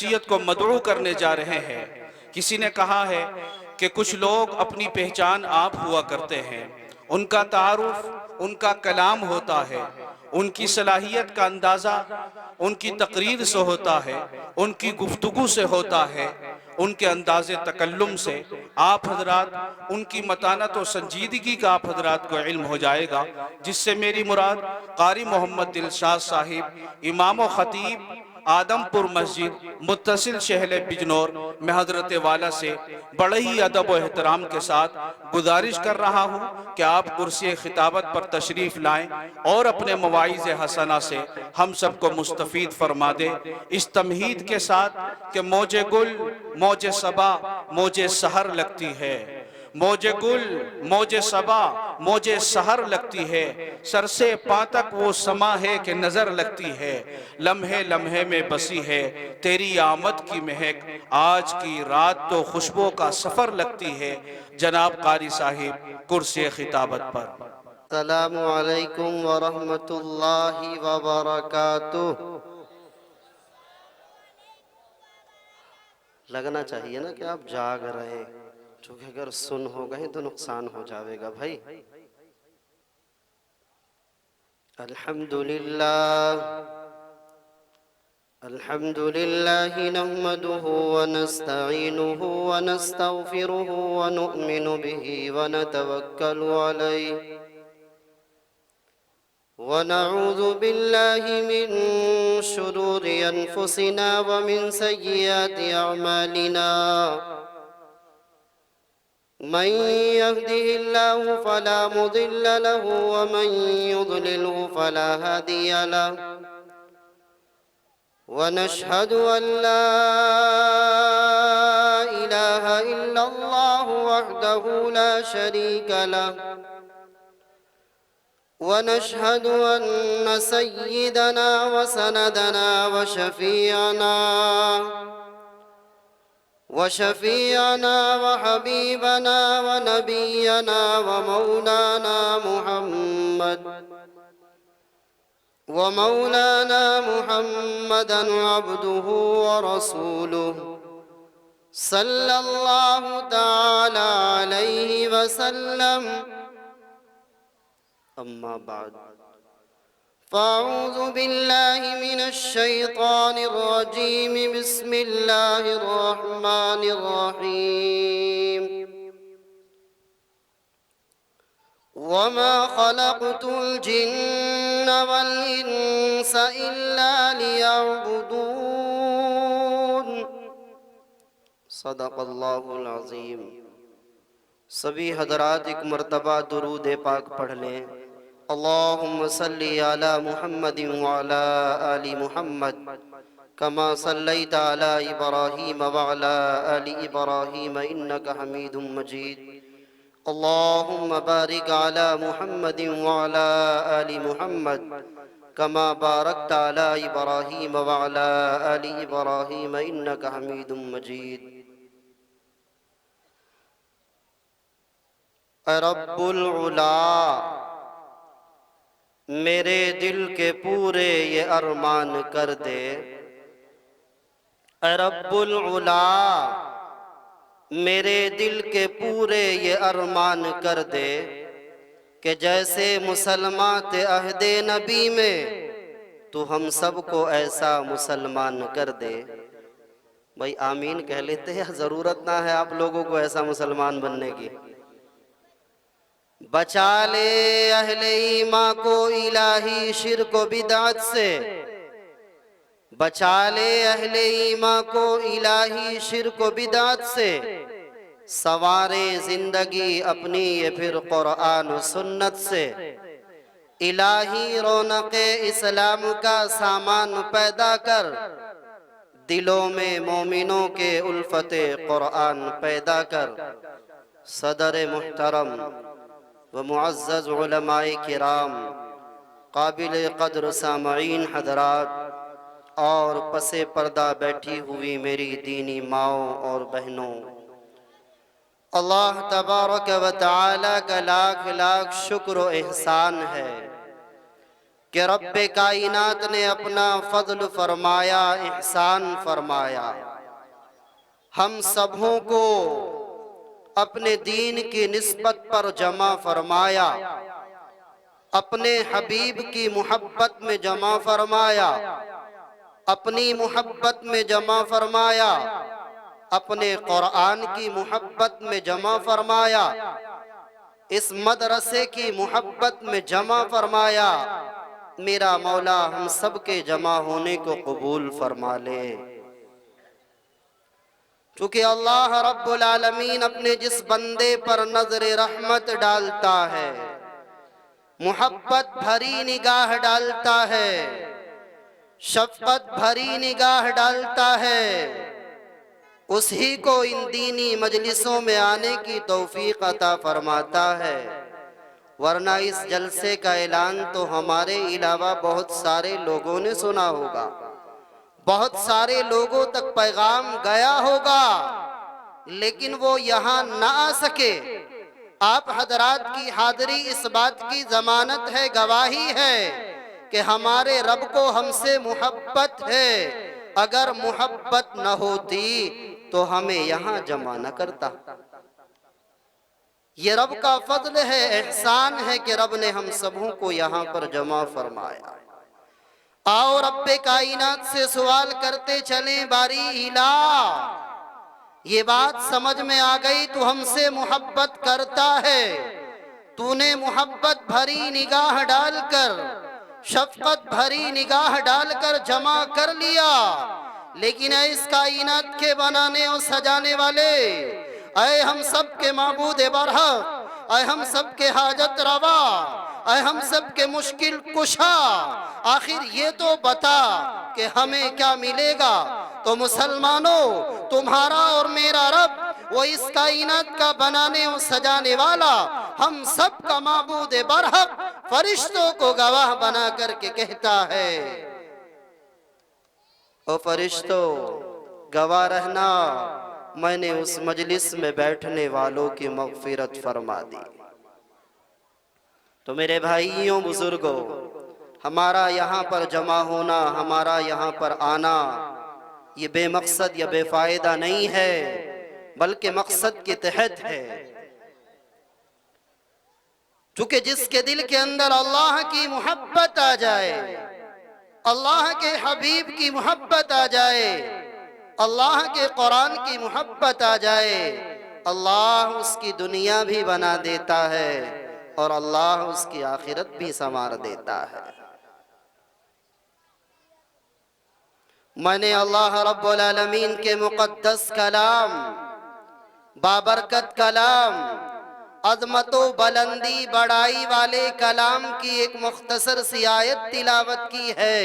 شخصیت کو مدعو کرنے جا رہے ہیں۔ کسی نے کہا ہے کہ کچھ لوگ اپنی پہچان آپ ہوا کرتے ہیں، ان کا تعارف ان کا کلام ہوتا ہے، ان کی صلاحیت کا اندازہ ان کی تقریر سے ہوتا ہے، ان کی گفتگو سے ہوتا ہے، ان کے انداز تکلم سے۔ آپ حضرات ان کی متانت و سنجیدگی کا آپ حضرات کو علم ہو جائے گا، جس سے میری مراد قاری محمد دلشاد صاحب امام و خطیب آدم پور مسجد متصل شہر بجنور میں حضرت والا سے بڑے ہی ادب و احترام کے ساتھ گزارش کر رہا ہوں کہ آپ کرسی خطابت پر تشریف لائیں اور اپنے مواعظ حسنہ سے ہم سب کو مستفید فرما دے، اس تمہید کے ساتھ کہ موج گل موج صبا موج سحر لگتی ہے، موج گل موج صبا موج سحر لگتی ہے، سر سے پاں تک وہ سما ہے کہ نظر لگتی ہے، لمحے لمحے میں بسی ہے تیری آمد کی مہک، آج کی رات تو خوشبو کا سفر لگتی ہے۔ جناب قاری صاحب کرسی خطابت پر۔ السلام علیکم ورحمۃ اللہ وبرکاتہ۔ لگنا چاہیے نا کہ آپ جاگ رہے ہیں، چونکہ اگر سن ہو گئے تو نقصان ہو جاوے گا بھائی۔ الحمدللہ نحمده ونستعینه ونستغفره ونؤمن به ونتوکل علیہ ونعوذ باللہ من شرور انفسنا ومن سیئات اعمالنا، من يهده الله فلا مضل له ومن يضلله فلا هادي له، ونشهد أن لا إله إلا الله وحده لا شريك له، ونشهد أن سيدنا وسندنا وشفيعنا وحبيبنا ونبينا ومولانا محمدا عبده ورسوله صلى الله تعالى عليه وسلم، أما بعد فأعوذ بالله من الشيطان الرجيم، بسم الله الرحمن الرحيم، وما خلقت الجن والإنس إلا ليعبدون، صدق اللہ العظیم۔ سبھی حضرات ایک مرتبہ درود پاک پڑھ لیں۔ اللہم صلی علی محمد وعلی آل محمد کما صلیت علی ابراہیم وعلی آل ابراہیم انک حمید مجید، اللہم بارک علی محمد وعلی آل محمد کما بارکت علی ابراہیم وعلی آل ابراہیم انک حمید مجید۔ اے رب العلا، میرے دل کے پورے یہ ارمان کر دے، اے رب العلا میرے دل کے پورے یہ ارمان کر دے کہ جیسے مسلمات عہد نبی میں تو ہم سب کو ایسا مسلمان کر دے۔ بھائی آمین کہہ لیتے ہیں، ضرورت نہ ہے آپ لوگوں کو ایسا مسلمان بننے کی۔ بچا لے اہل ایمان کو الہی شرک و بدعت سے، بچا لے اہل ایمان کو الہی شرک و بدعت سے، سوارے زندگی اپنی یہ پھر قرآن و سنت سے، الہی رونق اسلام کا سامان پیدا کر، دلوں میں مومنوں کے الفت قرآن پیدا کر۔ صدر محترم و معزز علماء کرام، قابل قدر سامعین حضرات، اور پس پردہ بیٹھی ہوئی میری دینی ماؤں اور بہنوں، اللہ تبارک و تعالی کا لاکھ لاکھ شکر و احسان ہے کہ رب کائنات نے اپنا فضل فرمایا، احسان فرمایا، ہم سبوں کو اپنے دین کی نسبت پر جمع فرمایا، اپنے حبیب کی محبت میں جمع فرمایا، اپنی محبت میں جمع فرمایا، اپنے قرآن کی محبت میں جمع فرمایا، اس مدرسے کی محبت میں جمع فرمایا۔ میرا مولا ہم سب کے جمع ہونے کو قبول فرما لے۔ چونکہ اللہ رب العالمین اپنے جس بندے پر نظر رحمت ڈالتا ہے، محبت بھری نگاہ ڈالتا ہے، شفقت بھری نگاہ ڈالتا ہے، اسی کو ان دینی مجلسوں میں آنے کی توفیق عطا فرماتا ہے۔ ورنہ اس جلسے کا اعلان تو ہمارے علاوہ بہت سارے لوگوں نے سنا ہوگا، بہت سارے لوگوں تک پیغام گیا ہوگا، لیکن وہ یہاں نہ آ سکے۔ آپ حضرات کی حاضری اس بات کی ضمانت ہے، گواہی ہے کہ ہمارے رب کو ہم سے محبت ہے۔ اگر محبت نہ ہوتی تو ہمیں یہاں جمع نہ کرتا۔ یہ رب کا فضل ہے، احسان ہے کہ رب نے ہم سبوں کو یہاں پر جمع فرمایا۔ آؤ رب کائنات سے سوال کرتے چلیں، باری الہ یہ بات سمجھ میں آ گئی، تو ہم سے محبت کرتا ہے، تو نے محبت بھری نگاہ ڈال کر، شفقت بھری نگاہ ڈال کر جمع کر لیا، لیکن اے اس کائنات کے بنانے اور سجانے والے، اے ہم سب کے معبود برحق، اے ہم سب کے حاجت روا، اے ہم سب کے مشکل کشا، آخر یہ تو بتا کہ ہمیں کیا ملے گا؟ تو مسلمانوں، تمہارا اور میرا رب وہ اس کائنات کا بنانے اور سجانے والا، ہم سب کا معبود برحق، فرشتوں کو گواہ بنا کر کے کہتا ہے، او فرشتوں گواہ رہنا، میں نے اس مجلس میں بیٹھنے والوں کی مغفرت فرما دی۔ تو میرے بھائیوں بزرگوں، ہمارا یہاں پر جمع ہونا، ہمارا یہاں پر آنا، یہ بے مقصد یا بے فائدہ نہیں ہے، بلکہ مقصد کے تحت ہے۔ چونکہ جس کے دل کے اندر اللہ کی محبت آ جائے، اللہ کے حبیب کی محبت آ جائے، اللہ کے قرآن کی محبت آ جائے، اللہ اس کی دنیا بھی بنا دیتا ہے اور اللہ اس کی آخرت بھی سنوار دیتا ہے۔ میں نے اللہ رب العالمین کے مقدس کلام، بابرکت کلام، عظمت و بلندی بڑائی والے کلام کی ایک مختصر سی آیت تلاوت کی ہے،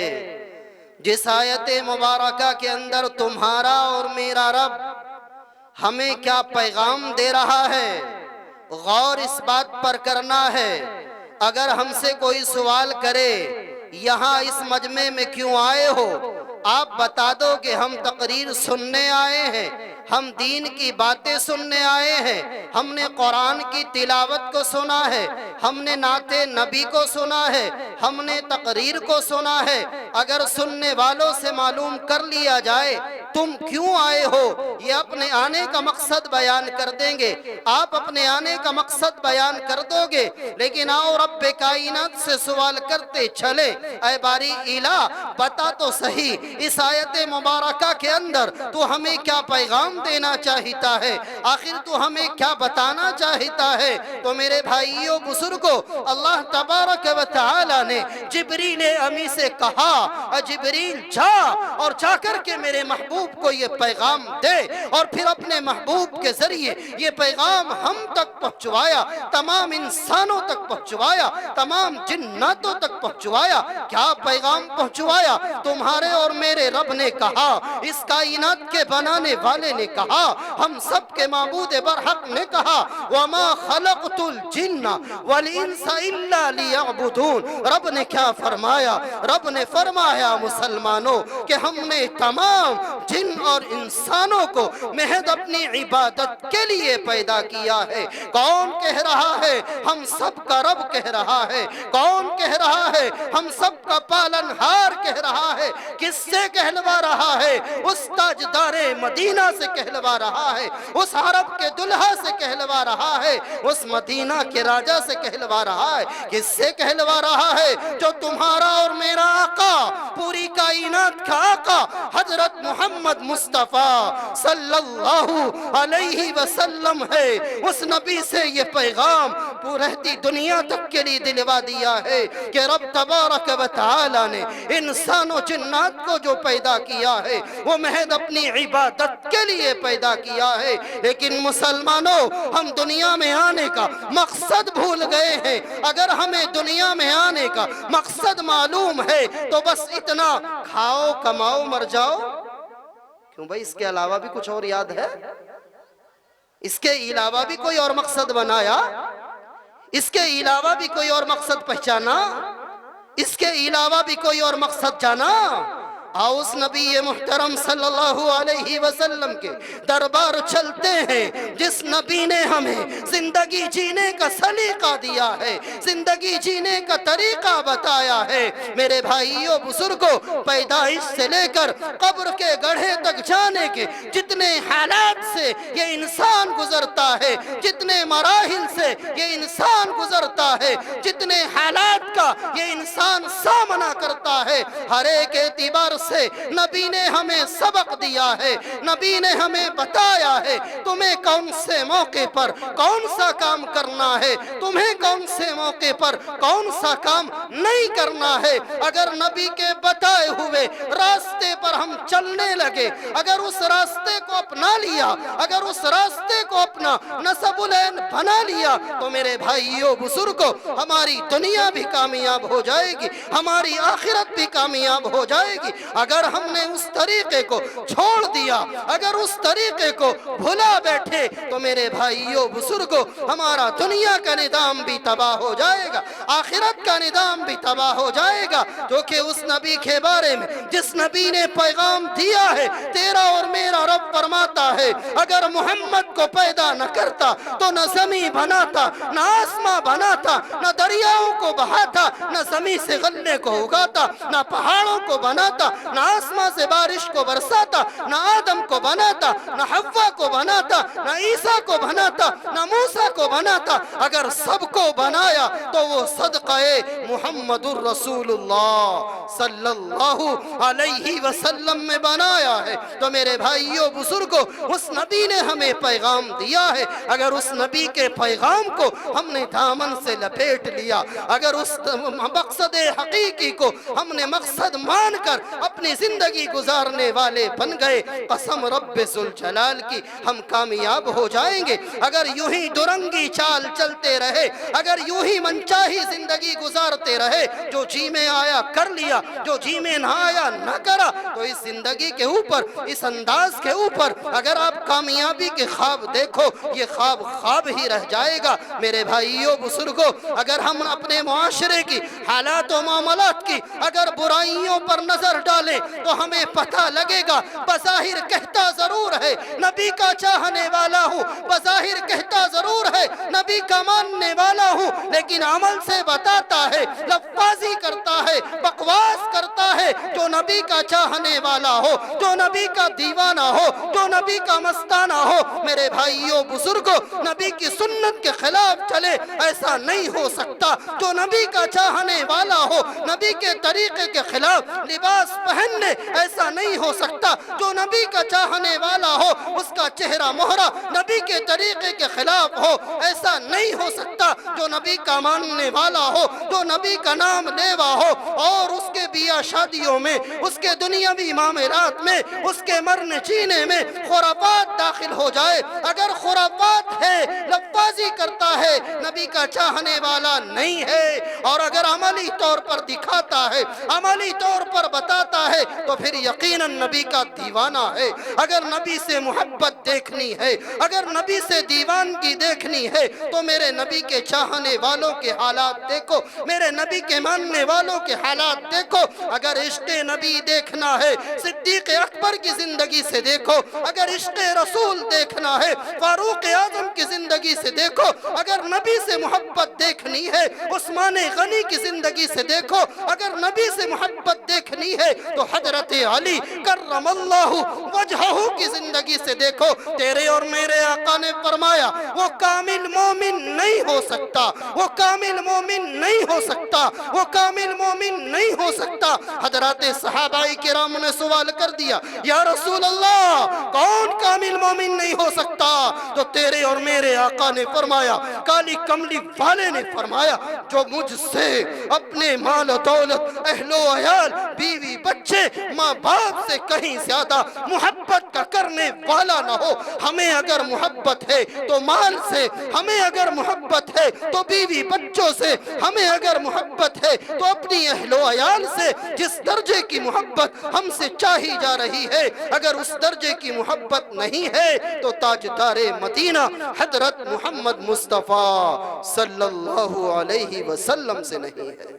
جس آیت مبارکہ کے اندر تمہارا اور میرا رب ہمیں کیا پیغام دے رہا ہے، غور اس بات پر کرنا ہے۔ اگر ہم سے کوئی سوال کرے یہاں اس مجمع میں کیوں آئے ہو، آپ بتا دو کہ ہم تقریر سننے آئے ہیں، ہم دین کی باتیں سننے آئے ہیں، ہم نے قرآن کی تلاوت کو سنا ہے، ہم نے نعت نبی کو سنا ہے، ہم نے تقریر کو سنا ہے۔ اگر سننے والوں سے معلوم کر لیا جائے تم کیوں آئے ہو، یہ اپنے آنے کا مقصد بیان کر دیں گے، آپ اپنے آنے کا مقصد بیان کر دو گے، لیکن آؤ رب کائنات سے سوال کرتے چلے، اے باری الہ بتا تو صحیح اس آیت مبارکہ کے اندر تو ہمیں کیا پیغام دینا چاہتا ہے، آخر تو ہمیں کیا بتانا چاہتا ہے۔ تو میرے بھائیوں بزرگوں، اللہ تبارک و تعالی نے جبریل امی سے کہا، اے جبریل جا اور جا کر کے میرے محبوب کو یہ پیغام دے، اور پھر اپنے محبوب کے ذریعے یہ پیغام ہم تک پہنچوایا، تمام انسانوں تک پہنچوایا، تمام جناتوں تک پہنچوایا۔ کیا پیغام پہنچوایا؟ تمہارے اور میرے رب نے کہا، اس کائنات کے بنانے والے نے کہا، ہم سب کے معبود برحق نے کہا وَمَا خَلَقْتُ الْجِنَّ وَالْإِنسَ إِلَّا لِيَعْبُدُونَ۔ رب نے کیا فرمایا؟ رب نے فرمایا مسلمانوں کہ ہم نے تمام جن اور انسانوں کو محض اپنی عبادت کے لیے پیدا کیا ہے۔ کون کہہ رہا ہے؟ ہم سب کا رب کہہ رہا ہے۔ کون کہہ رہا ہے؟ ہم سب کا پالنہار کہہ رہا ہے۔ کس سے کہلوا رہا ہے؟ اس تاجدار مدینہ سے کہلوا رہا ہے، اس عرب کے دلہا سے کہلوا رہا ہے، اس مدینہ کے راجہ سے کہلوا رہا ہے۔ کس سے کہلوا رہا ہے؟ جو تمہارا اور میرا آقا، پوری کائنات کا آقا حضرت محمد مصطفیٰ صلی اللہ علیہ وسلم ہے۔ اس نبی سے یہ پیغام پورہتی دنیا تک کے لیے دلوا دیا ہے کہ رب تبارک و تعالی نے انسان و جنات کو جو پیدا کیا ہے وہ محض اپنی عبادت کے لیے پیدا کیا ہے۔ لیکن مسلمانوں، ہم دنیا میں آنے کا مقصد بھول گئے ہیں۔ اگر ہمیں دنیا میں آنے کا مقصد معلوم ہے تو بس اتنا کھاؤ کماؤ مر جاؤ۔ کیوں بھائی، اس کے علاوہ بھی کچھ اور یاد ہے؟ اس کے علاوہ بھی کوئی اور مقصد بنایا؟ اس کے علاوہ بھی کوئی اور مقصد پہچانا؟ اس کے علاوہ بھی کوئی اور مقصد جانا؟ آؤ اس نبی محترم صلی اللہ علیہ وسلم کے دربار چلتے ہیں، جس نبی نے ہمیں زندگی جینے کا سلیقہ دیا ہے، زندگی جینے کا طریقہ بتایا ہے۔ میرے بھائیوں بزرگوں، پیدائش سے لے کر قبر کے گڑھے تک جانے کے جتنے حالات سے یہ انسان گزرتا ہے، جتنے مراحل سے یہ انسان گزرتا ہے، جتنے حالات کا یہ انسان سامنا کرتا ہے، ہر ایک اعتبار سے نبی نے ہمیں سبق دیا ہے، نبی نے ہمیں بتایا ہے تمہیں کون سے موقع پر کون سا کام کرنا ہے، تمہیں کون سے موقع پر کون سا کام نہیں کرنا ہے۔ اگر نبی کے بتائے ہوئے راستے پر ہم چلنے لگے، اگر اس راستے کو اپنا لیا، اگر اس راستے کو اپنا نصب العین بنا لیا تو میرے بھائیوں بزرگوں، ہماری دنیا بھی کامیاب ہو جائے گی، ہماری آخرت بھی کامیاب ہو جائے گی۔ اگر ہم نے اس طریقے کو چھوڑ دیا، اگر اس طریقے کو بھلا بیٹھے تو میرے بھائیوں بزرگوں، ہمارا دنیا کا نظام بھی تباہ ہو جائے گا، آخرت کا نظام بھی تباہ ہو جائے گا۔ جو کہ اس نبی کے بارے میں جس نبی نے پیغام دیا ہے، تیرا اور میرا رب فرماتا ہے اگر محمد کو پیدا نہ کرتا تو نہ زمین بناتا، نہ آسمان بناتا، نہ دریاؤں کو بہاتا، نہ زمین سے غلے کو اگاتا، نہ پہاڑوں کو بناتا، نہ آسمان سے بارش کو برساتا، نہ آدم کو بناتا، نہ حوا کو بناتا، نہ عیسیٰ کو بناتا، نہ موسیٰ کو بناتا۔ اگر سب کو بنایا تو وہ صدقہ محمد الرسول اللہ صلی اللہ علیہ وسلم میں بنایا ہے۔ تو میرے بھائیوں بزرگوں، اس نبی نے ہمیں پیغام دیا ہے، اگر اس نبی کے پیغام کو ہم نے دامن سے لپیٹ لیا، اگر اس مقصد حقیقی کو ہم نے مقصد مان کر اپنی زندگی گزارنے والے بن گئے، قسم رب ذوالجلال کی ہم کامیاب ہو جائیں گے۔ اگر یوں ہی درنگی چال چلتے رہے، اگر یوں ہی منچاہی زندگی گزارتے رہے، جو جی میں آیا کر لیا، جو جی میں نہ آیا نہ کرا، تو اس زندگی کے اوپر، اس انداز کے اوپر اگر آپ کامیابی کے خواب دیکھو، یہ خواب خواب ہی رہ جائے گا۔ میرے بھائیوں بزرگوں، اگر ہم اپنے معاشرے کی حالات و معاملات کی اگر برائیوں پر نظر ڈالیں تو ہمیں پتہ لگے گا، بظاہر کہتا ضرور ہے نبی کا چاہنے والا ہوں، بظاہر کہتا ضرور ہے نبی کا ماننے والا ہوں، لیکن عمل سے بتاتا ہے، لفظی کرتا ہے، بکواس کرتا ہے۔ جو نبی کا چاہنے والا ہو، جو نبی کا دیوانہ ہو، جو نبی کا مستانہ ہو، میرے بھائیوں بزرگوں، نبی کی سنت کے خلاف چلے، ایسا نہیں ہو سکتا۔ جو نبی کا چاہنے والا ہو، نبی کے طریقے کے خلاف لباس پہن لے، ایسا نہیں ہو سکتا۔ جو نبی کا چاہنے والا ہو، اس کا چہرہ مہرہ نبی کے طریقے کے خلاف ہو، ایسا نہیں ہو سکتا۔ جو نبی کا ماننے والا ہو، جو نبی کا نام لیوا ہو، اور اس کے بیاہ شادیوں میں، اس کے دنیاوی معاملات میں، اس کے مرنے جینے میں خرافات داخل ہو جائے، اگر خرافات ہے، بازی کرتا ہے نبی کا چاہنے والا نہیں ہے، اور اگر عملی طور پر دکھاتا ہے، عملی طور پر بتاتا ہے تو پھر یقیناً نبی کا دیوانہ ہے۔ اگر نبی سے محبت دیکھنی ہے، اگر نبی سے دیوانگی دیکھنی ہے تو میرے نبی کے چاہنے والوں کے حالات دیکھو، میرے نبی کے ماننے والوں کے حالات دیکھو۔ اگر عشق نبی دیکھنا ہے صدیق اکبر کی زندگی سے دیکھو، اگر عشق رسول دیکھنا ہے فاروق اعظم کی زندگی سے دیکھو، اگر نبی سے محبت دیکھنی ہے عثمان غنی کی زندگی سے دیکھو، اگر نبی سے محبت دیکھنی ہے تو حضرت علی کرم اللہ وجہہ کی زندگی سے دیکھو۔ تیرے اور میرے آقا نے فرمایا وہ کامل مومن نہیں ہو سکتا، وہ کامل مومن نہیں ہو سکتا، وہ کامل مومن نہیں ہو سکتا۔ حضرات صحابہ کرام نے سوال کر دیا یا رسول اللہ کون کامل مومن نہیں ہو سکتا؟ تو تیرے اور میرے آقا نے فرمایا، کالی کملی والے نے فرمایا، جو مجھ سے اپنے مال و دولت، اہل و عیال، بیوی بچے، ماں باپ سے کہیں زیادہ محبت کا کرنے والا نہ ہو۔ ہمیں اگر محبت ہے تو مال سے، ہمیں اگر محبت ہے تو بیوی بچوں سے، ہمیں اگر محبت ہے تو اپنی اہل و عیال سے۔ جس درجے کی محبت ہم سے چاہی جا رہی ہے، اگر اس درجے کی محبت نہیں ہے تو تاجدار مدینہ حضرت محمد مصطفیٰ صلی اللہ علیہ وسلم سے نہیں ہے۔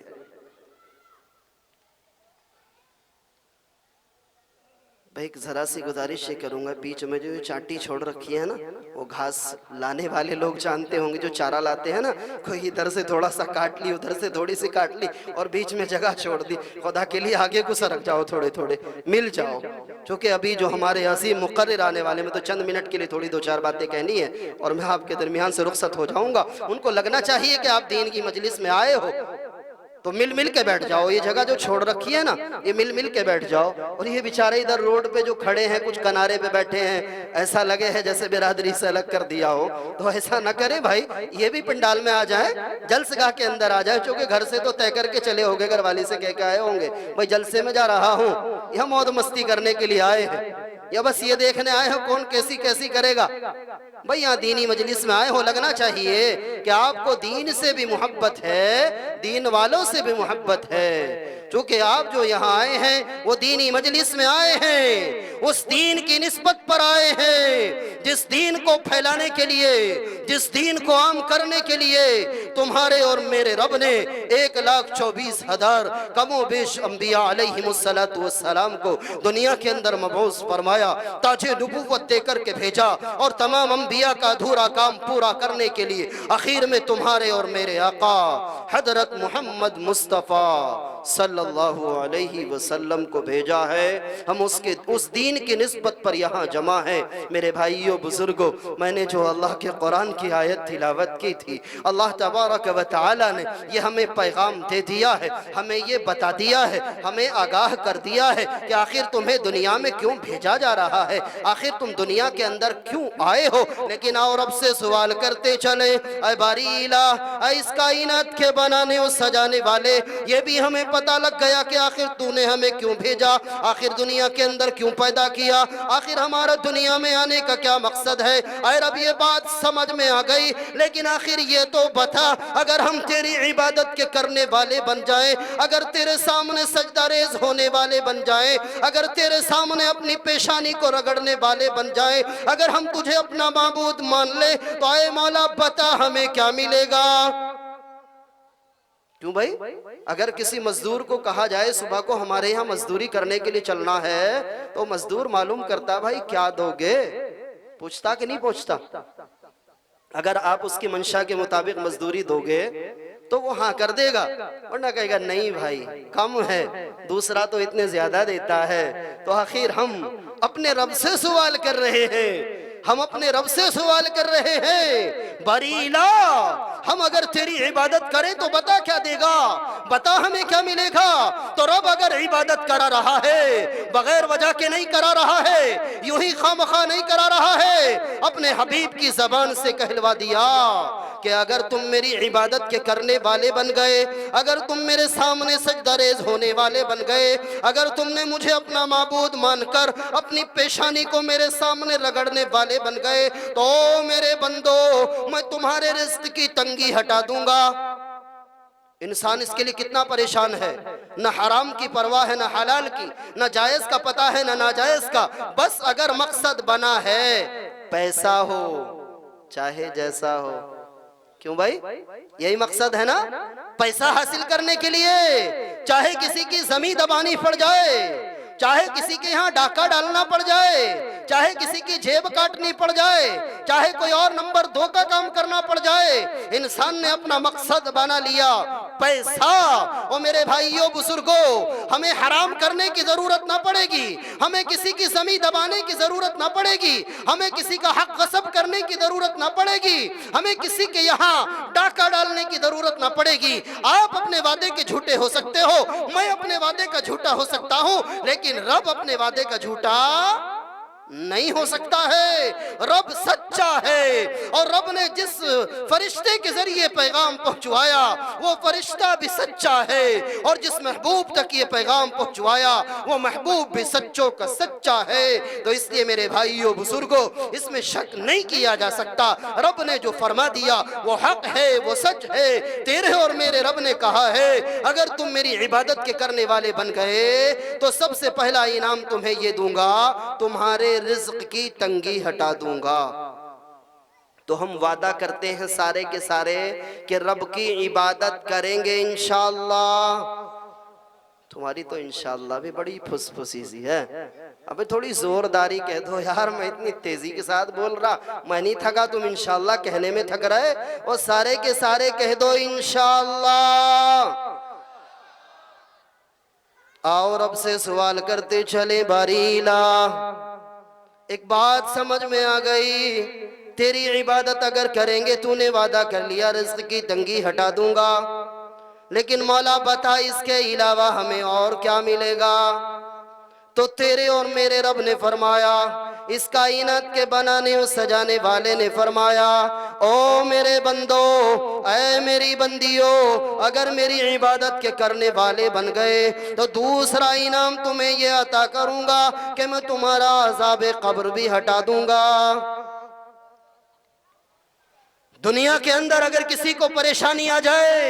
بھائی ایک ذرا سی گزارش یہ کروں گا، بیچ میں جو چانٹی چھوڑ رکھی ہے نا، وہ گھاس لانے والے لوگ جانتے ہوں گے، جو چارہ لاتے ہیں نا، کوئی ادھر سے تھوڑا سا کاٹ لی، ادھر سے تھوڑی سی کاٹ لی اور بیچ میں جگہ چھوڑ دی۔ خدا کے لیے آگے کو سرک جاؤ، تھوڑے تھوڑے مل جاؤ، چونکہ ابھی جو ہمارے عظیم مقرر آنے والے میں تو چند منٹ کے لیے تھوڑی دو چار باتیں کہنی ہے اور میں آپ کے درمیان سے رخصت ہو جاؤں گا۔ ان کو لگنا چاہیے کہ آپ دین کی مجلس میں آئے ہو تو مل مل کے بیٹھ جاؤ، یہ جگہ جو چھوڑ رکھی ہے نا یہ مل مل کے بیٹھ جاؤ۔ اور یہ بیچارے ادھر روڈ پہ جو کھڑے ہیں، کچھ کنارے پہ بیٹھے ہیں، ایسا لگے ہے جیسے برادری سے الگ کر دیا ہو، تو ایسا نہ کریں بھائی، یہ بھی پنڈال میں آ جائیں، جلسگاہ کے اندر آ جائیں، چونکہ گھر سے تو طے کر کے چلے ہوگے، گھر والی سے کہہ کے آئے ہوں گے بھائی جلسے میں جا رہا ہوں، یہ موت مستی کرنے کے لیے آئے ہیں یا بس یہ دیکھنے آئے ہیں کون کیسی کیسی کرے گا؟ بھائی یہاں دینی مجلس میں آئے ہو، لگنا چاہیے کہ آپ کو دین سے بھی محبت ہے، دین والوں سے بھی محبت ہے، چونکہ آپ جو یہاں آئے ہیں وہ دینی مجلس میں آئے ہیں، اس دین کی نسبت پر آئے ہیں جس دین کو پھیلانے کے لیے، جس دین کو عام کرنے کے لیے تمہارے اور میرے رب نے 1,24,000 کم و بیش انبیاء علیہم السلام کو دنیا کے اندر مبعوث فرمایا، تاج نبوت دے کر کے بھیجا، اور تمام انبیاء کا ادھورا کام پورا کرنے کے لیے آخر میں تمہارے اور میرے آقا حضرت محمد مصطفیٰ صلی اللہ علیہ وسلم کو بھیجا ہے۔ ہم اس دین کی نسبت پر یہاں جمع ہیں۔ میرے بھائیوں بزرگوں، میں نے جو اللہ کے قرآن کی آیت تلاوت کی تھی، اللہ تبارک و تعالی نے یہ ہمیں پیغام دے دیا ہے، ہمیں یہ بتا دیا ہے، ہمیں آگاہ کر دیا ہے کہ آخر تمہیں دنیا میں کیوں بھیجا جا رہا ہے، آخر تم دنیا کے اندر کیوں آئے ہو۔ لیکن اور رب سے سوال کرتے چلے، اے باری الہ، اے اس کائنات کے بنانے اور سجانے والے، یہ بھی ہمیں پتہ لگ گیا کہ آخر تو نے ہمیں کیوں بھیجا، آخر دنیا کے اندر کیوں پیدا کیا، آخر ہمارا دنیا میں آنے کا کیا مقصد ہے۔ اے رب یہ بات سمجھ میں آ گئی، لیکن آخر یہ تو بتا، اگر ہم تیری عبادت کے کرنے والے بن جائیں، اگر تیرے سامنے سجدہ ریز ہونے والے بن جائیں، اگر تیرے سامنے اپنی پیشانی کو رگڑنے والے بن جائیں، اگر ہم تجھے اپنا معبود مان لے تو اے مولا بتا ہمیں کیا ملے گا۔ کیوں بھائی؟ اگر کسی مزدور کو کہا جائے صبح کو ہمارے یہاں مزدوری کرنے کے لیے چلنا ہے تو مزدور معلوم کرتا بھائی کیا دو گے، پوچھتا کہ نہیں پوچھتا؟ اگر آپ اس کی منشا کے مطابق مزدوری دو گے تو وہ ہاں کر دے گا، ورنہ کہے گا نہیں بھائی کم ہے، دوسرا تو اتنے زیادہ دیتا ہے۔ تو آخر ہم اپنے رب سے سوال کر رہے ہیں، ہم اپنے رب سے سوال کر رہے ہیں، باری الہ ہم اگر تیری عبادت کریں تو بتا کیا دے گا، بتا ہمیں کیا ملے گا۔ تو رب اگر عبادت کرا رہا ہے بغیر وجہ کے نہیں کرا رہا ہے، یوں ہی خواہ مخواہ نہیں کرا رہا ہے، اپنے حبیب کی زبان سے کہلوا دیا کہ اگر تم میری عبادت کے کرنے والے بن گئے، اگر تم میرے سامنے سجدہ ریز ہونے والے بن گئے، اگر تم نے مجھے اپنا معبود مان کر اپنی پیشانی کو میرے سامنے رگڑنے والے بن گئے، تو میرے بندو میں تمہارے رزق کی تنگی ہٹا دوں گا۔ انسان اس کے لیے کتنا پریشان ہے، نہ حرام کی پرواہ ہے نہ حلال کی، نہ جائز کا پتہ ہے نہ ناجائز کا، بس اگر مقصد بنا ہے پیسہ ہو چاہے جیسا ہو۔ کیوں بھائی؟ یہی مقصد ہے نا، پیسہ حاصل کرنے کے لیے چاہے کسی کی زمین دبانی پڑ جائے، چاہے کسی کے یہاں ڈاکہ ڈالنا پڑ جائے، چاہے کسی کی جیب کاٹنی پڑ جائے، چاہے کوئی اور نمبر 2 کا کام کرنا پڑ جائے، انسان نے اپنا مقصد بنا لیا پیسہ۔ اور میرے بھائیوں بزرگوں، ہمیں حرام کرنے کی ضرورت نہ پڑے گی، ہمیں کسی کی زمین دبانے کی ضرورت نہ پڑے گی، ہمیں کسی کا حق غصب کرنے کی ضرورت نہ پڑے گی، ہمیں کسی کے یہاں ڈاکہ ڈالنے کی ضرورت نہ پڑے گی۔ آپ اپنے وعدے کے جھوٹے ہو سکتے ہو، میں اپنے وعدے کا جھوٹا ہو سکتا ہوں، لیکن رب اپنے وعدے کا جھوٹا نہیں ہو سکتا ہے۔ رب سچا ہے، اور رب نے جس فرشتے کے ذریعے پیغام پہنچوایا وہ فرشتہ بھی سچا ہے، اور جس محبوب تک یہ پیغام پہنچوایا وہ محبوب بھی سچوں کا سچا ہے۔ تو اس لیے میرے بھائیوں بزرگوں، اس میں شک نہیں کیا جا سکتا، رب نے جو فرما دیا وہ حق ہے، وہ سچ ہے۔ تیرے اور میرے رب نے کہا ہے اگر تم میری عبادت کے کرنے والے بن گئے تو سب سے پہلا انعام تمہیں یہ دوں گا، تمہارے رزق کی تنگی ہٹا دوں گا۔ تو ہم وعدہ کرتے ہیں سارے کے سارے کہ رب کی عبادت کریں گے انشاءاللہ۔ تمہاری تو انشاءاللہ بھی بڑی پھس پھسی سی ہے، ابھی تھوڑی زورداری کہہ دو یار، میں اتنی تیزی کے ساتھ بول رہا، میں نہیں تھکا، تم انشاءاللہ کہنے میں تھک رہے، اور سارے کے سارے کہہ دو انشاءاللہ۔ آؤ رب سے سوال کرتے چلے باریلا۔ ایک بات سمجھ میں آ گئی، تیری عبادت اگر کریں گے، تو نے وعدہ کر لیا رزق کی تنگی ہٹا دوں گا، لیکن مولا بتا اس کے علاوہ ہمیں اور کیا ملے گا؟ تو تیرے اور میرے رب نے فرمایا، اس کائنات کے بنانے اور سجانے والے نے فرمایا، او میرے بندو، اے میری بندیو، اگر میری عبادت کے کرنے والے بن گئے تو دوسرا انعام تمہیں یہ عطا کروں گا کہ میں تمہارا عذاب قبر بھی ہٹا دوں گا۔ دنیا کے اندر اگر کسی کو پریشانی آ جائے،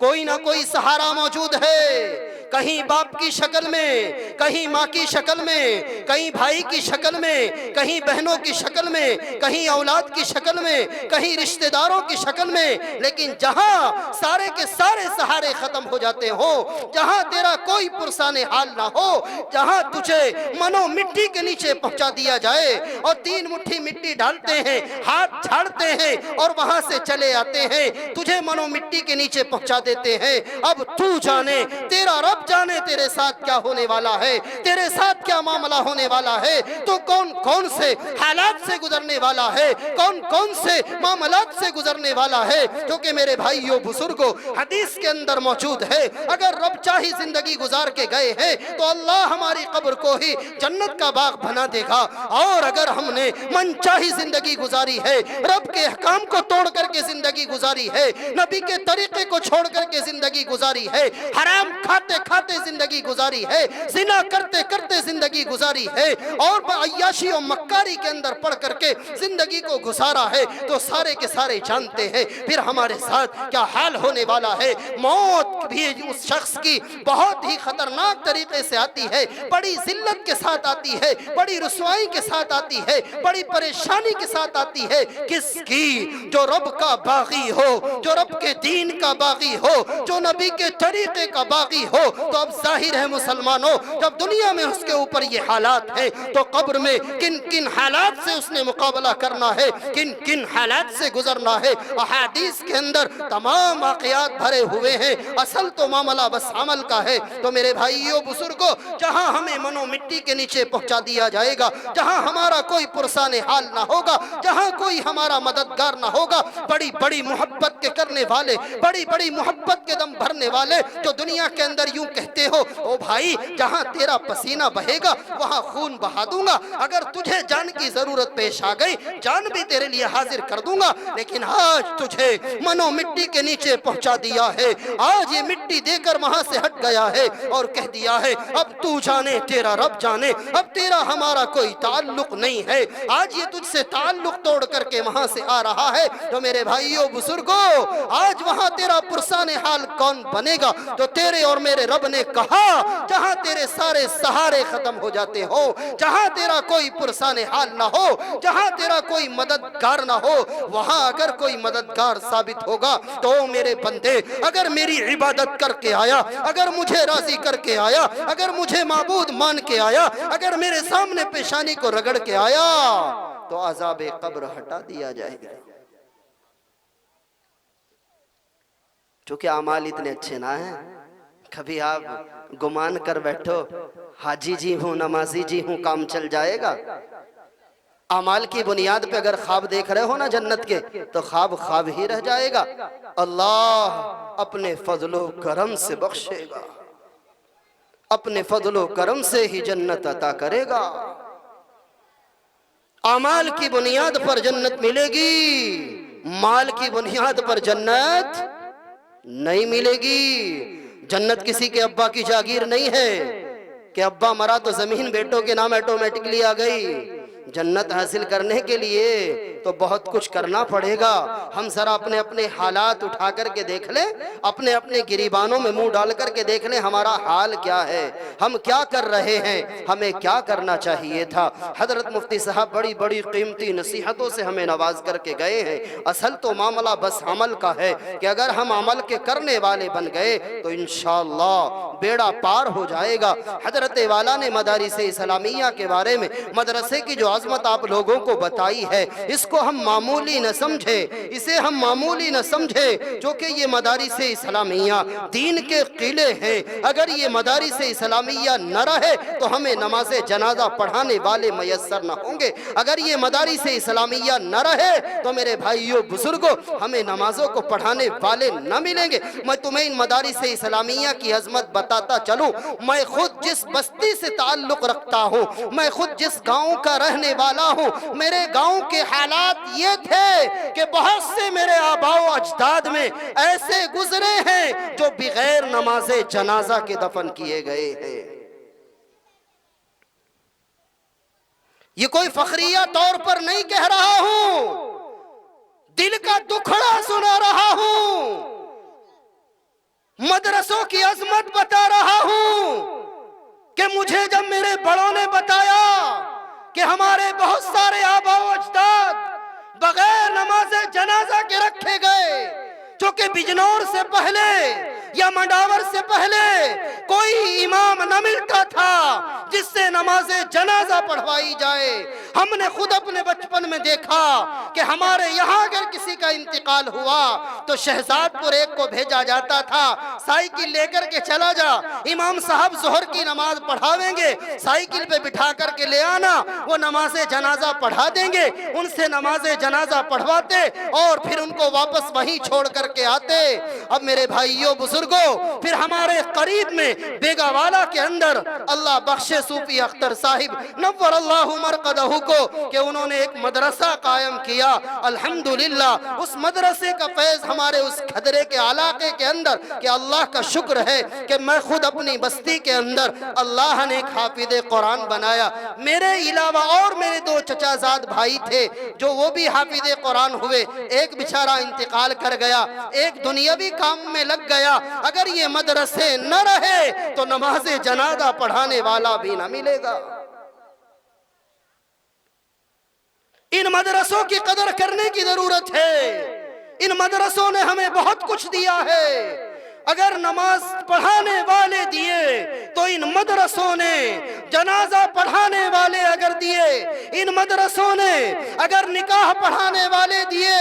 کوئی نہ کوئی سہارا موجود ہے، کہیں باپ کی شکل میں، کہیں ماں کی شکل میں، کہیں بھائی کی شکل میں، کہیں بہنوں کی شکل میں، کہیں اولاد کی شکل میں، کہیں رشتہ داروں کی شکل میں، لیکن جہاں سارے کے سارے سہارے ختم ہو جاتے ہوں، جہاں تیرا کوئی پرسان حال نہ ہو، جہاں تجھے منو مٹی کے نیچے پہنچا دیا جائے اور 3 مٹھی مٹی ڈالتے ہیں، ہاتھ جھاڑتے ہیں اور وہاں سے چلے آتے ہیں، تجھے منو مٹی کے نیچے پہنچا دیتے ہیں، اب تو جانے، تیرا رب جانے تیرے ساتھ کیا ہونے والا ہے، تیرے ساتھ کیا معاملہ ہونے والا ہے، تو کون کون سے حالات سے گزرنے والا ہے، کون کون سے معاملات سے گزرنے والا ہے، جو کہ میرے بھائیوں بزرگوں حدیث کے اندر موجود ہے۔ اگر رب چاہی زندگی گزار کے گئے ہیں تو اللہ ہماری قبر کو ہی جنت کا باغ بنا دے گا، اور اگر ہم نے من چاہی زندگی گزاری ہے، رب کے احکام کو توڑ کر کے زندگی گزاری ہے، نبی کے طریقے کو چھوڑ کر کے زندگی گزاری ہے، حرام کھاتے کھاتے زندگی گزاری ہے، زنا کرتے کرتے زندگی گزاری ہے، اور عیاشی و مکاری کے اندر پڑھ کر کے زندگی کو گزارا ہے، تو سارے کے سارے جانتے ہیں پھر ہمارے ساتھ کیا حال ہونے والا ہے۔ موت بھی اس شخص کی بہت ہی خطرناک طریقے سے آتی ہے، بڑی ذلت کے ساتھ آتی ہے، بڑی رسوائی کے ساتھ آتی ہے، بڑی پریشانی کے ساتھ آتی ہے۔ کس کی؟ جو رب کا باغی ہو، جو رب کے دین کا باغی ہو، جو نبی کے طریقے کا باغی ہو۔ تو اب ظاہر ہے مسلمانوں، جب دنیا میں اس کے اوپر یہ حالات ہیں تو قبر میں کن کن حالات سے اس نے مقابلہ کرنا ہے، کن کن حالات سے گزرنا ہے۔ احادیث کے اندر تمام واقعات بھرے ہوئے ہیں، اصل تو معاملہ بس عمل کا ہے۔ تو میرے بھائیوں بزرگوں، جہاں ہمیں منو مٹی کے نیچے پہنچا دیا جائے گا، جہاں ہمارا کوئی پرسان حال نہ ہوگا، جہاں کوئی ہمارا مددگار نہ ہوگا، بڑی بڑی محبت کے کرنے والے، بڑی بڑی محبت کے دم بھرنے والے جو دنیا کے اندر یوں یوں کہتے ہو او بھائی جہاں تیرا پسینہ بہے گا وہاں خون بہا دوں گا، اگر تجھے جان کی ضرورت پیش آ گئی جان بھی تیرے لیے حاضر کر دوں گا، لیکن آج تجھے منو مٹی کے نیچے پہنچا دیا ہے، آج یہ مٹی دے کر وہاں سے ہٹ گیا ہے اور کہہ دیا ہے اب تو جانے تیرا رب جانے، اب تیرا ہمارا کوئی تعلق نہیں ہے، آج یہ تجھ سے تعلق توڑ کر کے وہاں سے آ رہا ہے۔ تو میرے بھائیوں بزرگوں، آج وہاں تیرا پرسان حال کون بنے گا؟ تو تیرے اور میرے رب نے کہا جہاں تیرے سارے سہارے ختم ہو جاتے ہو، جہاں تیرا کوئی پرسان حال نہ ہو، جہاں تیرا کوئی مددگار نہ ہو، وہاں اگر کوئی مددگار ثابت ہوگا تو میرے بندے اگر میری عبادت کر کے آیا، اگر مجھے راضی کر کے آیا، اگر مجھے معبود مان کے آیا، اگر میرے سامنے پیشانی کو رگڑ کے آیا تو عذاب قبر ہٹا دیا جائے گا۔ چونکہ اعمال اتنے اچھے نہ ہیں، کبھی آپ گمان کر بیٹھو حاجی جی ہوں نمازی جی ہوں کام چل جائے گا؟ اعمال کی بنیاد پہ اگر خواب دیکھ رہے ہو نا جنت کے تو خواب خواب ہی رہ جائے گا، اللہ اپنے فضل و کرم سے بخشے گا، اپنے فضل و کرم سے ہی جنت عطا کرے گا۔ اعمال کی بنیاد پر جنت ملے گی، مال کی بنیاد پر جنت نہیں ملے گی۔ جنت کسی کے ابا کی جاگیر نہیں ہے کہ ابا مرا تو زمین بیٹوں کے نام آٹومیٹکلی آ گئی۔ جنت حاصل کرنے کے لیے تو بہت کچھ کرنا پڑے گا۔ ہم ذرا اپنے اپنے حالات اٹھا کر کے دیکھ لیں، اپنے اپنے گریبانوں میں منہ ڈال کر کے دیکھ لیں ہمارا حال کیا ہے، ہم کیا کر رہے ہیں، ہمیں کیا کرنا چاہیے تھا۔ حضرت مفتی صاحب بڑی بڑی قیمتی نصیحتوں سے ہمیں نواز کر کے گئے ہیں۔ اصل تو معاملہ بس عمل کا ہے کہ اگر ہم عمل کے کرنے والے بن گئے تو انشاءاللہ بیڑا پار ہو جائے گا۔ حضرت والا نے مدارس اسلامیہ کے بارے میں مدرسے کی جو عظمت آپ لوگوں کو بتائی ہے اس کو ہم معمولی نہ سمجھے، اسے ہم معمولی نہ سمجھے، جو کہ یہ مدارس اسلامیہ دین کے قلعے ہیں۔ اگر یہ مدارس اسلامیہ نہ رہے تو ہمیں نماز جنازہ پڑھانے والے میسر نہ ہوں گے، اگر یہ مدارس اسلامیہ نہ رہے تو میرے بھائیوں بزرگوں ہمیں نمازوں کو پڑھانے والے نہ ملیں گے۔ میں تمہیں ان مدارس اسلامیہ کی عظمت بتاتا چلوں، میں خود جس بستی سے تعلق رکھتا ہوں، میں خود جس گاؤں کا رہنے والا ہوں، میرے گاؤں کے حالات یہ تھے کہ بہت سے میرے آباء و اجداد میں ایسے گزرے ہیں جو بغیر نماز جنازہ کے دفن کیے گئے ہیں۔ یہ کوئی فخریہ طور پر نہیں کہہ رہا ہوں، دل کا دکھڑا سنا رہا ہوں، مدرسوں کی عظمت بتا رہا ہوں کہ مجھے جب میرے بڑوں نے بتایا کہ ہمارے بہت سارے آباء و اجداد بغیر نماز جنازہ کے رکھے گئے، چونکہ بجنور سے پہلے یا منڈاور سے پہلے کوئی امام نہ ملتا تھا جس سے نماز جنازہ پڑھوائی جائے۔ ہم نے خود اپنے بچپن میں دیکھا کہ ہمارے یہاں اگر کسی کا انتقال ہوا تو شہزاد پور ایک کو بھیجا جاتا تھا، سائیکل لے کر کے چلا جا، امام صاحب ظہر کی نماز پڑھاویں گے، سائیکل پہ بٹھا کر کے لے آنا، وہ نماز جنازہ پڑھا دیں گے۔ ان سے نماز جنازہ پڑھواتے اور پھر ان کو واپس وہیں چھوڑ کر کے آتے۔ اب میرے بھائیوں بزرگوں، پھر ہمارے قریب میں بیگا والا کے اندر اللہ بخشے صوفی اختر صاحب نور اللہ مرقدہ کو کہ انہوں نے ایک مدرسہ قائم کیا۔ الحمدللہ اس مدرسے کا فیض ہمارے اس کھدرے کے علاقے کے اندر کہ اللہ کا شکر ہے کہ میں خود اپنی بستی کے اندر اللہ نے ایک حافظ قرآن بنایا۔ میرے علاوہ اور میرے دو چچا زاد بھائی تھے جو وہ بھی حافظ قرآن ہوئے، ایک بیچارہ انتقال کر گیا، ایک دنیاوی کام میں لگ گیا۔ اگر یہ مدرسے نہ رہے تو نماز جنازہ پڑھانے والا بھی نہ ملے گا۔ ان مدرسوں کی قدر کرنے کی ضرورت ہے، ان مدرسوں نے ہمیں بہت کچھ دیا ہے۔ اگر نماز پڑھانے والے دیے تو ان مدرسوں نے، جنازہ پڑھانے والے اگر دیے ان مدرسوں نے، اگر نکاح پڑھانے والے دیے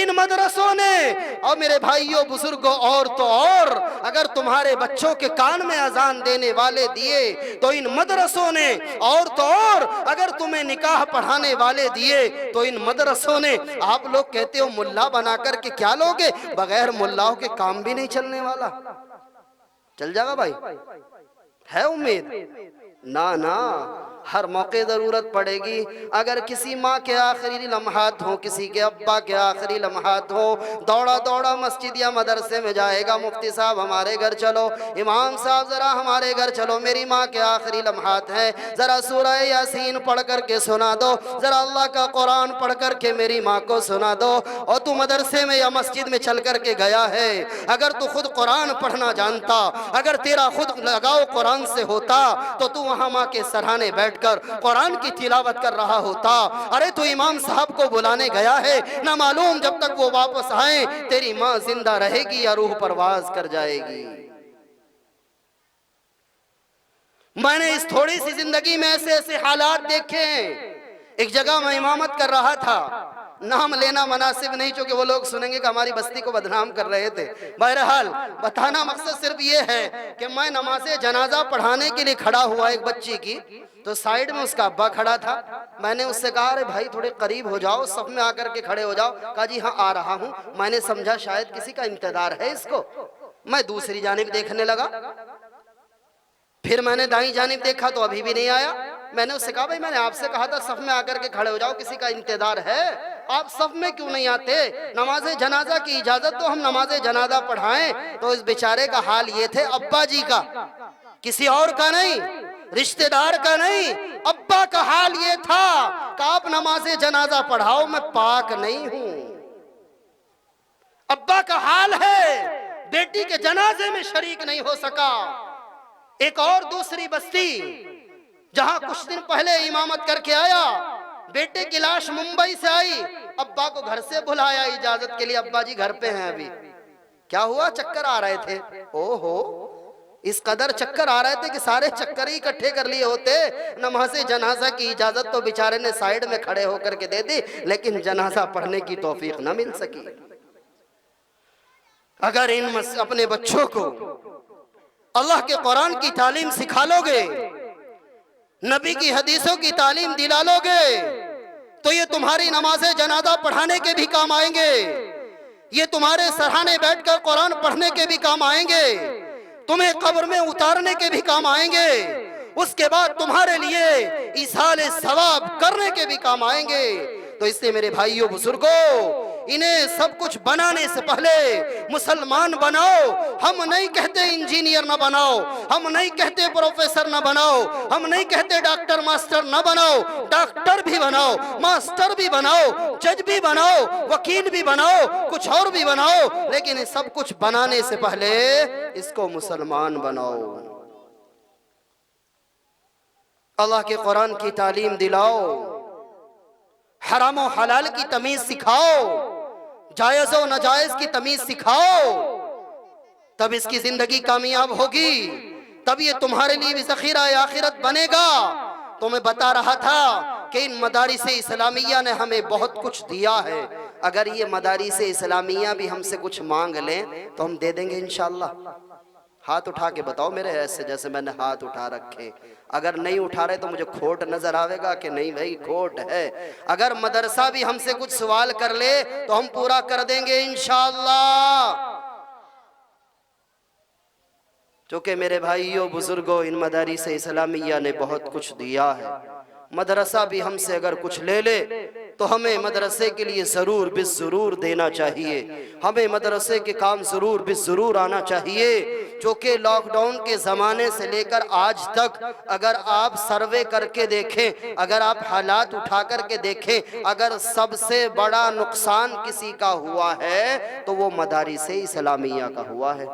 ان مدرسوں نے، اور میرے بھائیوں بزرگوں اور تو اور اگر تمہارے بچوں کے کان میں اذان دینے والے دیے تو ان مدرسوں نے، اور تو اور اگر تمہیں نکاح پڑھانے والے دیے تو ان مدرسوں نے۔ آپ لوگ کہتے ہو ملا بنا کر کے کیا لوگے، بغیر ملاؤں کے کام بھی نہیں چلنے والا۔ چل جائے گا بھائی؟ ہے امید؟ نا ہر موقع ضرورت پڑے گی. اگر کسی ماں کے آخری لمحات ہوں، کسی کے ابا کے آخری لمحات ہوں، دوڑا مسجد یا مدرسے میں جائے گا، مفتی صاحب ہمارے گھر چلو، امام صاحب ذرا ہمارے گھر چلو، میری ماں کے آخری لمحات ہیں، ذرا سورہ یاسین پڑھ کر کے سنا دو، ذرا اللہ کا قرآن پڑھ کر کے میری ماں کو سنا دو. اور تو مدرسے میں یا مسجد میں چل کر کے گیا ہے، اگر تو خود قرآن پڑھنا جانتا، اگر تیرا خود لگاؤ قرآن سے ہوتا تو تو وہاں ماں کے سرہانے بیٹھ کر قرآن کی تلاوت کر رہا ہوتا. ارے تو امام صاحب کو بلانے گیا ہے، نہ معلوم جب تک وہ واپس آئیں تیری ماں زندہ رہے گی یا روح پرواز کر جائے گی. میں نے اس تھوڑی سی زندگی میں ایسے حالات دیکھے ہیں. ایک جگہ میں امامت کر رہا تھا، نام لینا مناسب نہیں چونکہ وہ لوگ سنیں گے کہ ہماری بستی کو بدنام کر رہے تھے. بہرحال بتانا مقصد صرف یہ ہے کہ میں نماز جنازہ پڑھانے کے لیے کھڑا ہوا ایک بچی کی، تو سائیڈ میں اس کا ابا کھڑا تھا. میں نے اس سے کہا ارے بھائی تھوڑے قریب ہو جاؤ، صف میں آ کر کے کھڑے ہو جاؤ. کہا جی ہاں آ رہا ہوں. میں نے سمجھا شاید کسی کا انتظار ہے اس کو. میں دوسری جانب دیکھنے لگا، پھر میں نے دائیں جانب دیکھا تو ابھی بھی نہیں آیا. میں نے اس سے کہا بھائی میں نے آپ سے کہا تھا صف میں آ کر کے کھڑے ہو جاؤ، کسی کا انتظار ہے، آپ صف میں کیوں نہیں آتے؟ نماز جنازہ کی اجازت تو ہم نماز جنازہ پڑھائیں. تو اس بیچارے کا حال یہ تھے، ابا جی کا، کسی اور کا نہیں، رشتہ دار کا نہیں، ابا کا حال یہ تھا کہ آپ نماز جنازہ پڑھاؤ، میں پاک نہیں ہوں. ابا کا حال ہے بیٹی کے جنازے میں شریک نہیں ہو سکا. ایک اور دوسری بستی جہاں کچھ دن پہلے امامت کر کے آیا، بیٹے کی لاش ممبئی سے آئی، ابا کو گھر سے بلایا اجازت کے لیے، ابا جی گھر پہ ہیں ابھی. کیا ہوا؟ چکر آ رہے تھے. اس قدر چکر آ رہے تھے کہ سارے چکر ہی اکٹھے کر لیے ہوتے. نماز جنازہ کی اجازت تو بیچارے نے سائیڈ میں کھڑے ہو کر کے دے دی، لیکن جنازہ پڑھنے کی توفیق نہ مل سکی. اگر اپنے بچوں کو اللہ کے قرآن کی تعلیم سکھا لو گے، نبی کی حدیثوں کی تعلیم دلا لو گے، تو یہ تمہاری نماز جنازہ پڑھانے کے بھی کام آئیں گے، یہ تمہارے سرہانے بیٹھ کر قرآن پڑھنے کے بھی کام آئیں گے، تمہیں قبر میں اتارنے کے بھی کام آئیں گے، اس کے بعد تمہارے لیے ایصال ثواب کرنے کے بھی کام آئیں گے. تو اس لیے میرے بھائیوں بزرگوں، انہیں سب کچھ بنانے سے پہلے مسلمان بناؤ. ہم نہیں کہتے انجینئر نہ بناؤ، ہم نہیں کہتے پروفیسر نہ بناؤ، ہم نہیں کہتے ڈاکٹر ماسٹر نہ بناؤ. ڈاکٹر بھی بناؤ، ماسٹر بھی بناؤ، جج بھی بناؤ، وکیل بھی بناؤ، کچھ اور بھی بناؤ، لیکن سب کچھ بنانے سے پہلے اس کو مسلمان بناؤ. اللہ کے قرآن کی تعلیم دلاؤ، حرام و حلال کی تمیز سکھاؤ، جائز و ناجائز کی تمیز سکھاؤ، تب اس کی زندگی کامیاب ہوگی، تب یہ تمہارے لیے بھی ذخیرہ آخرت بنے گا. تو میں بتا رہا تھا کہ ان مدارس اسلامیہ نے ہمیں بہت کچھ دیا ہے. اگر یہ مدارس اسلامیہ بھی ہم سے کچھ مانگ لیں تو ہم دے دیں گے انشاءاللہ. ہاتھ اٹھا کے بتاؤ میرے ایسے جیسے میں نے ہاتھ اٹھا رکھے. اگر نہیں اٹھا رہے تو مجھے کھوٹ نظر آئے گا کہ نہیں بھائی کھوٹ ہے. اگر مدرسہ بھی ہم سے کچھ سوال کر لے تو ہم پورا کر دیں گے انشاءاللہ. چونکہ میرے بھائیوں بزرگوں، ان مدارس اسلامیہ نے بہت کچھ دیا ہے. مدرسہ بھی ہم سے اگر کچھ لے لے تو ہمیں مدرسے کے لیے ضرور بالضرور دینا چاہیے، ہمیں مدرسے کے کام ضرور بالضرور آنا چاہیے. چونکہ لاک ڈاؤن کے زمانے سے لے کر آج تک اگر آپ سروے کر کے دیکھیں، اگر آپ حالات اٹھا کر کے دیکھیں، اگر سب سے بڑا نقصان کسی کا ہوا ہے تو وہ مدارس اسلامیہ کا ہوا ہے.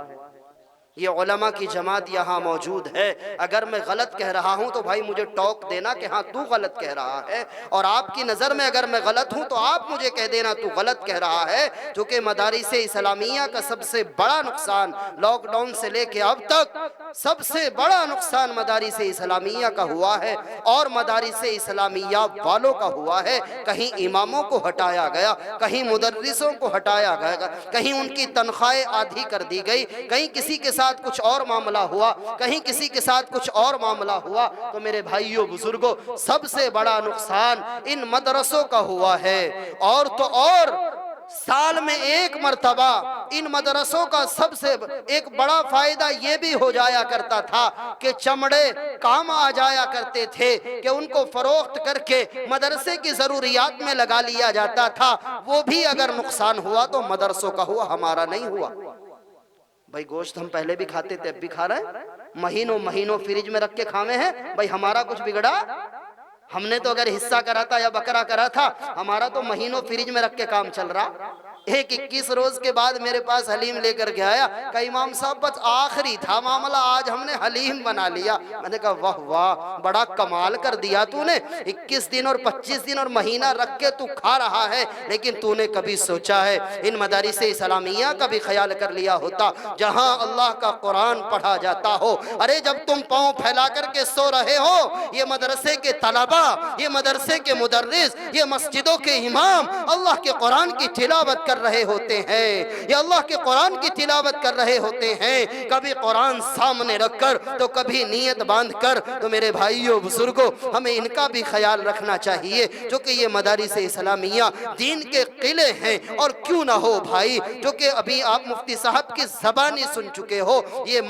یہ علماء کی جماعت یہاں موجود ہے. اگر میں غلط کہہ رہا ہوں تو بھائی مجھے ٹوک دینا کہ ہاں تو غلط کہہ رہا ہے، اور آپ کی نظر میں اگر میں غلط ہوں تو آپ مجھے کہہ دینا تو غلط کہہ رہا ہے. کیونکہ مدارس اسلامیہ کا سب سے بڑا نقصان لاک ڈاؤن سے لے کے اب تک سب سے بڑا نقصان مدارس اسلامیہ کا ہوا ہے، اور مدارس اسلامیہ والوں کا ہوا ہے. کہیں اماموں کو ہٹایا گیا، کہیں مدرسوں کو ہٹایا گیا، کہیں ان کی تنخواہیں آدھی کر دی گئی، کہیں کسی کے ساتھ کچھ اور معاملہ ہوا، کہیں کسی کے ساتھ کچھ اور معاملہ ہوا. تو میرے بھائیوں بزرگوں، سب سے بڑا نقصان ان مدرسوں کا ہوا ہے. اور تو اور سال میں ایک مرتبہ ان مدرسوں کا سب سے ایک بڑا فائدہ یہ بھی ہو جایا کرتا تھا کہ چمڑے کام آ جایا کرتے تھے کہ ان کو فروخت کر کے مدرسے کی ضروریات میں لگا لیا جاتا تھا. وہ بھی اگر نقصان ہوا تو مدرسوں کا ہوا, ہمارا نہیں ہوا. بھائی گوشت ہم پہلے بھی کھاتے تھے, اب بھی کھا رہے ہیں, مہینوں مہینوں فریج میں رکھ کے کھاوے ہیں. بھائی ہمارا کچھ بگڑا؟ ہم نے تو اگر حصہ کرا تھا یا بکرا کرا تھا, ہمارا تو مہینوں فریج میں رکھ کے کام چل رہا. ایک 21 روز کے بعد میرے پاس حلیم لے کر کے آیا, کہ امام صاحب بس آخری تھا معاملہ, آج ہم نے حلیم بنا لیا. میں نے کہا واہ واہ, بڑا کمال کر دیا تو نے, 21 دن اور 25 دن اور مہینہ رکھ کے تو کھا رہا ہے, لیکن تو نے کبھی سوچا ہے ان مدارس اسلامیہ کا بھی خیال کر لیا ہوتا جہاں اللہ کا قرآن پڑھا جاتا ہو. ارے جب تم پاؤں پھیلا کر کے سو رہے ہو, یہ مدرسے کے طلبہ, یہ مدرسے کے مدرس, یہ مسجدوں کے امام اللہ کے قرآن کی تلاوت کر رہے ہوتے ہیں, یا اللہ کے قرآن کی تلاوت کر رہے ہوتے ہیں, کبھی قرآن سامنے رکھ کر تو کبھی نیت باندھ کر. تو میرے بھائیوں بزرگوں, ہمیں ان کا بھی خیال رکھنا چاہیے, جو کہ یہ مدارس اسلامیہ دین کے قلعے ہیں. اور کیوں نہ ہو بھائی, جو کہ ابھی آپ مفتی صاحب کی زبانی سن چکے ہو, یہ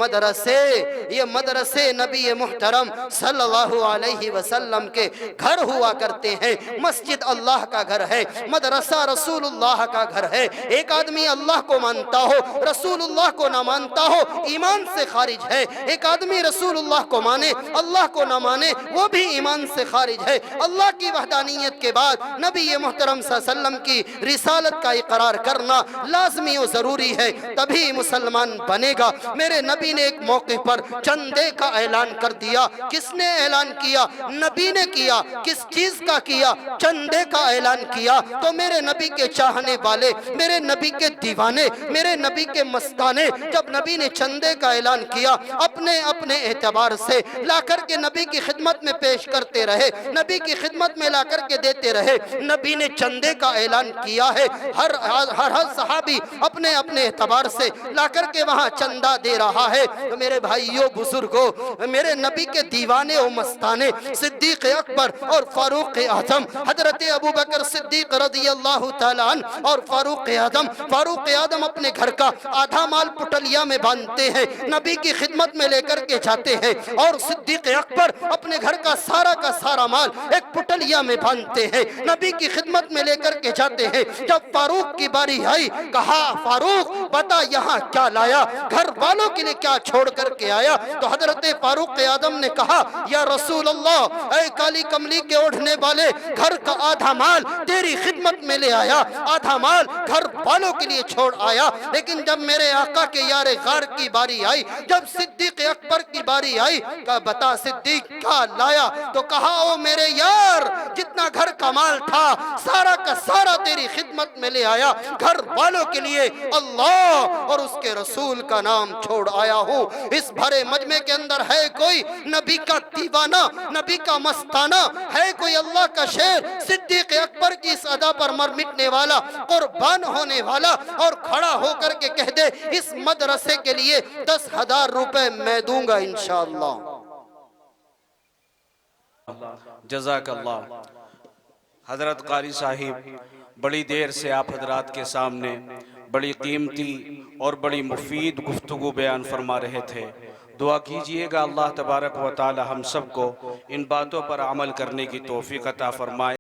مدرسے نبی محترم صلی اللہ علیہ وسلم کے گھر ہوا کرتے ہیں. مسجد اللہ کا گھر ہے, مدرسہ رسول اللہ کا گھر ہے. ایک آدمی اللہ کو مانتا ہو, رسول اللہ کو نہ مانتا ہو, ایمان سے خارج ہے. ایک آدمی رسول اللہ کو مانے, اللہ کو نہ مانے, وہ بھی ایمان سے خارج ہے. اللہ کی وحدانیت کے بعد نبی محترم صلی اللہ علیہ وسلم کی رسالت کا اقرار کرنا لازمی و ضروری ہے, تبھی مسلمان بنے گا. میرے نبی نے ایک موقع پر چندے کا اعلان کر دیا. کس نے اعلان کیا؟ نبی نے کیا. کس چیز کا کیا؟ چندے کا اعلان کیا. تو میرے نبی کے چاہنے والے, میرے نبی کے دیوانے, میرے نبی کے مستانے, جب نبی نے چندے کا اعلان کیا, اپنے اپنے اعتبار سے لا کر کے نبی کی خدمت میں پیش کرتے رہے, نبی کی خدمت میں لا کر کے دیتے رہے. نبی نے چندے کا اعلان کیا ہے, ہر صحابی اپنے اپنے اعتبار سے لا کر کے وہاں چندہ دے رہا ہے. تو میرے بھائیوں بزرگوں, میرے نبی کے دیوانے و مستانے صدیق اکبر اور فاروق اعظم, حضرت ابوبکر صدیق رضی اللہ تعالیٰ عنہ اور فاروق اعظم اپنے گھر کا آدھا مال پٹلیا میں باندھتے ہیں, نبی کی خدمت میں لے کر کے جاتے ہیں. اور صدیق اکبر اپنے گھر کا سارا مال ایک پٹلیا میں باندھتے ہیں, نبی کی خدمت میں لے کر کے جاتے ہیں. جب فاروق کی باری آئی, کہا فاروق بتا یہاں کیا لایا, گھر والوں کے لیے کیا چھوڑ کر کے آیا؟ تو حضرت فاروق اعظم نے کہا یا رسول اللہ, اے کالی کملی کے اوڑھنے والے, گھر کا آدھا مال تیری خدمت میں لے آیا, آدھا مال گھر والوں کے لیے چھوڑ آیا. لیکن جب میرے آقا کے یار غار کی باری آئی, جب صدیق اکبر کی باری آئی, کہا بتا صدیق کیا لایا؟ تو کہا او میرے یار, جتنا گھر کا مال تھا سارا کا سارا تیری خدمت میں لے آیا, گھر والوں کے لیے اللہ اور اس کے رسول کا نام چھوڑ آیا ہوں. اس بھرے مجمع کے اندر ہے کوئی نبی کا دیوانہ, نبی کا مستانہ, ہے کوئی اللہ کا شیر صدیق اکبر کی اس ادا پر مر مٹنے والا, قربان ہونے والا, اور کھڑا ہو کر کے کہہ دے اس مدرسے کے لیے 10,000 روپے میں دوں گا انشاءاللہ. جزاک اللہ. حضرت قاری صاحب بڑی دیر سے آپ حضرات کے سامنے بڑی قیمتی اور بڑی مفید گفتگو بیان فرما رہے تھے. دعا کیجئے گا اللہ تبارک و تعالی ہم سب کو ان باتوں پر عمل کرنے کی توفیق عطا فرمائے.